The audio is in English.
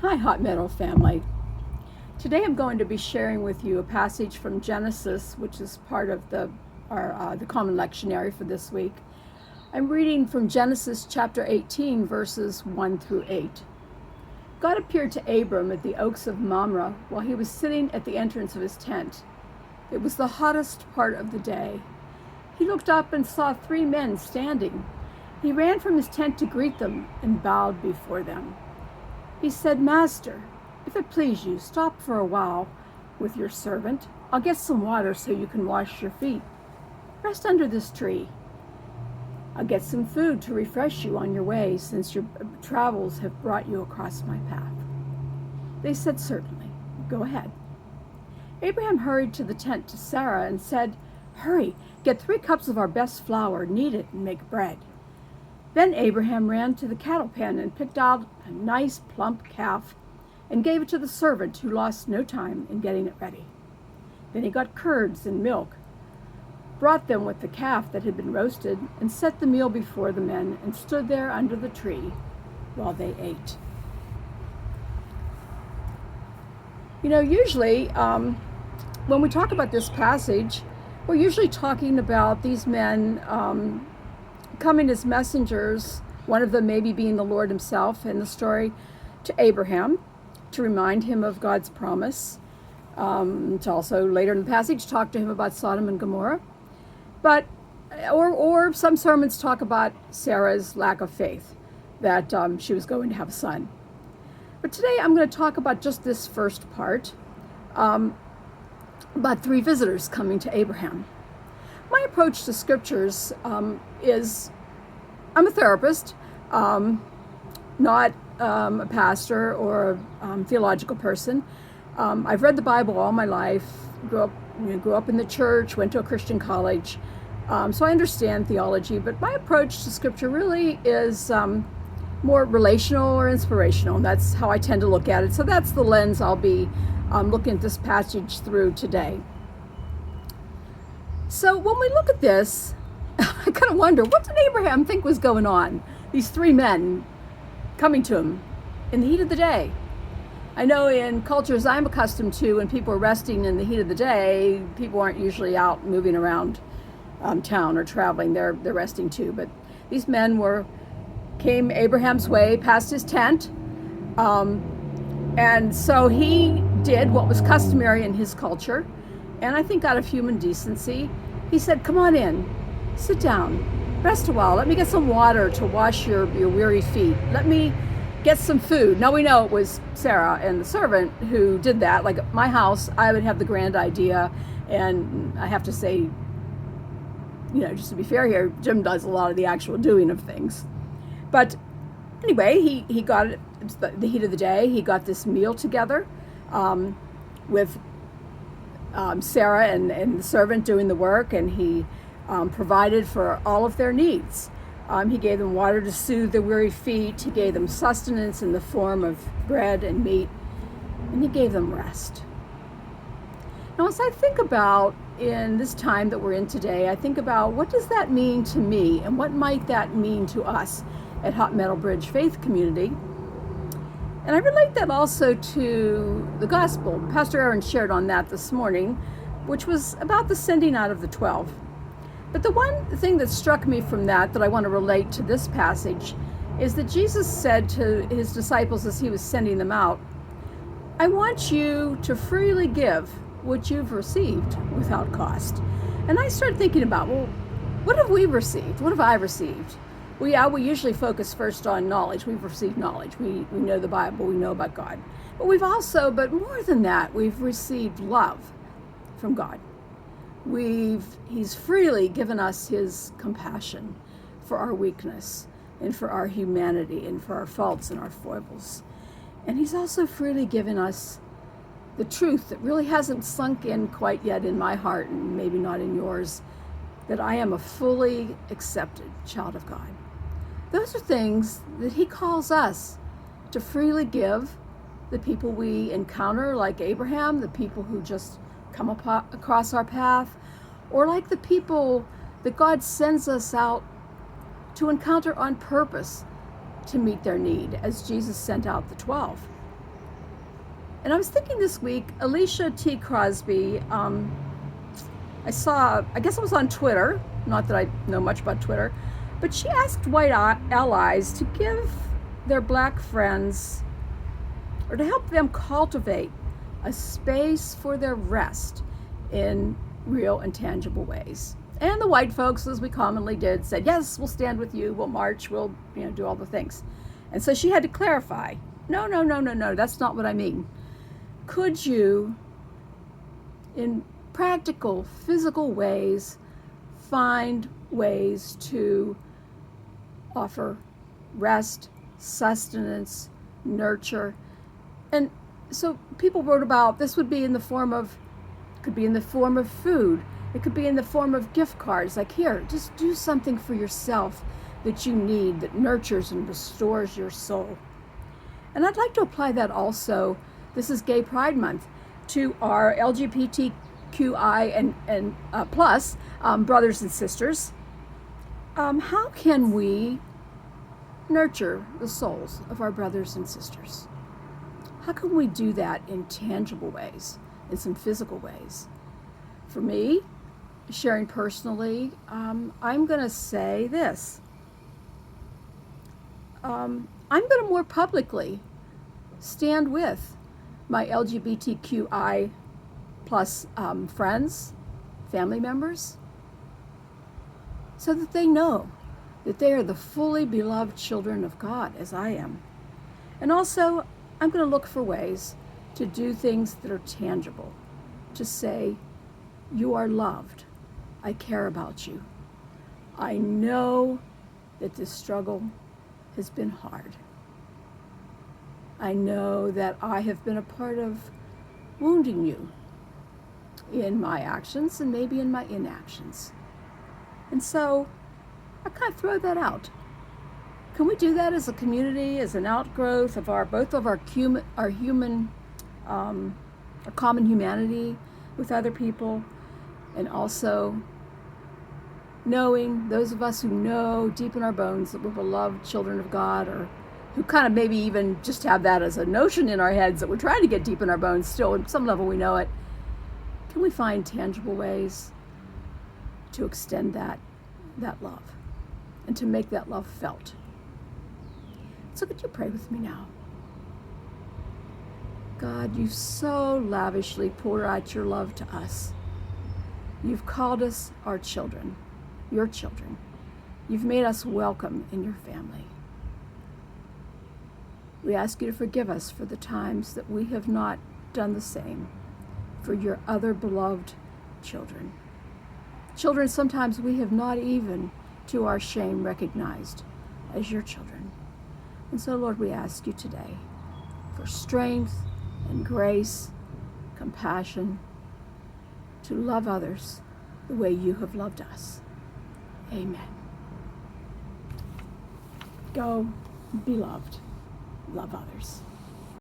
Hi, Hot Metal family. Today I'm going to be sharing with you a passage from Genesis, which is part of the Common Lectionary for this week. I'm reading from Genesis chapter 18, verses 1 through 8. God appeared to Abram at the oaks of Mamre while he was sitting at the entrance of his tent. It was the hottest part of the day. He looked up and saw 3 men standing. He ran from his tent to greet them and bowed before them. He said, "Master, if it please you, stop for a while with your servant. I'll get some water so you can wash your feet. Rest under this tree. I'll get some food to refresh you on your way, since your travels have brought you across my path." They said, "Certainly, go ahead." Abraham hurried to the tent to Sarah and said, "Hurry, get 3 cups of our best flour, knead it, and make bread." Then Abraham ran to the cattle pen and picked out a nice plump calf and gave it to the servant, who lost no time in getting it ready. Then he got curds and milk, brought them with the calf that had been roasted, and set the meal before the men and stood there under the tree while they ate. Usually when we talk about this passage, we're usually talking about these men coming as messengers, one of them maybe being the Lord himself in the story, to Abraham to remind him of God's promise, to also later in the passage talk to him about Sodom and Gomorrah. But or some sermons talk about Sarah's lack of faith, that she was going to have a son. But today I'm going to talk about just this first part, about 3 visitors coming to Abraham. My approach to scriptures is, I'm a therapist, not a pastor or a theological person. I've read the Bible all my life, grew up in the church, went to a Christian college, so I understand theology, but my approach to scripture really is more relational or inspirational, and that's how I tend to look at it. So that's the lens I'll be looking at this passage through today. So when we look at this, I kind of wonder, what did Abraham think was going on? These 3 men coming to him in the heat of the day. I know in cultures I'm accustomed to, when people are resting in the heat of the day, people aren't usually out moving around town or traveling. They're resting too. But these men came Abraham's way, past his tent, and so he did what was customary in his culture. And I think out of human decency, he said, "Come on in, sit down, rest a while. Let me get some water to wash your weary feet. Let me get some food." Now we know it was Sarah and the servant who did that. Like at my house, I would have the grand idea, and I have to say, just to be fair here, Jim does a lot of the actual doing of things. But anyway, he got it. It's the heat of the day. He got this meal together with Sarah and the servant doing the work, and he provided for all of their needs. He gave them water to soothe their weary feet. He gave them sustenance in the form of bread and meat, and he gave them rest. Now, as I think about in this time that we're in today, I think about, what does that mean to me, and what might that mean to us at Hot Metal Bridge Faith Community? And I relate that also to the gospel. Pastor Aaron shared on that this morning, which was about the sending out of the 12. But the one thing that struck me from that I want to relate to this passage is that Jesus said to his disciples as he was sending them out, "I want you to freely give what you've received without cost." And I started thinking about, well, what have we received? What have I received? We usually focus first on knowledge. We've received knowledge. We know the Bible. We know about God. But more than that, we've received love from God. He's freely given us his compassion for our weakness and for our humanity and for our faults and our foibles. And he's also freely given us the truth that really hasn't sunk in quite yet in my heart, and maybe not in yours, that I am a fully accepted child of God. Those are things that he calls us to freely give the people we encounter, like Abraham, the people who just come across our path, or like the people that God sends us out to encounter on purpose to meet their need, as Jesus sent out the 12. And I was thinking this week, Alicia T. Crosby, I guess it was on Twitter, not that I know much about Twitter, but she asked white allies to give their black friends, or to help them cultivate a space for their rest in real and tangible ways. And the white folks, as we commonly did, said, yes, we'll stand with you, we'll march, we'll do all the things. And so she had to clarify, no, that's not what I mean. Could you, in practical, physical ways, find ways to offer rest, sustenance, nurture? And so people wrote about this would be in the form of, could be in the form of food. It could be in the form of gift cards. Like, here, just do something for yourself that you need, that nurtures and restores your soul. And I'd like to apply that also, this is Gay Pride Month, to our LGBTQI and plus brothers and sisters. How can we nurture the souls of our brothers and sisters? How can we do that in tangible ways, in some physical ways? For me, sharing personally, I'm going to say this. I'm going to more publicly stand with my LGBTQI plus friends, family members, so that they know that they are the fully beloved children of God, as I am. And also, I'm going to look for ways to do things that are tangible, to say, you are loved. I care about you. I know that this struggle has been hard. I know that I have been a part of wounding you in my actions and maybe in my inactions. And so I kind of throw that out. Can we do that as a community, as an outgrowth of our common humanity with other people, and also knowing, those of us who know deep in our bones that we're beloved children of God, or who kind of maybe even just have that as a notion in our heads that we're trying to get deep in our bones still, at some level we know it, can we find tangible ways to extend that love and to make that love felt? So could you pray with me now? God, you've so lavishly poured out your love to us. You've called us our children, your children. You've made us welcome in your family. We ask you to forgive us for the times that we have not done the same for your other beloved children. Children sometimes we have not even, to our shame, recognized as your children. And so, Lord, we ask you today for strength and grace, compassion, to love others the way you have loved us. Amen. Go, be loved. Love others.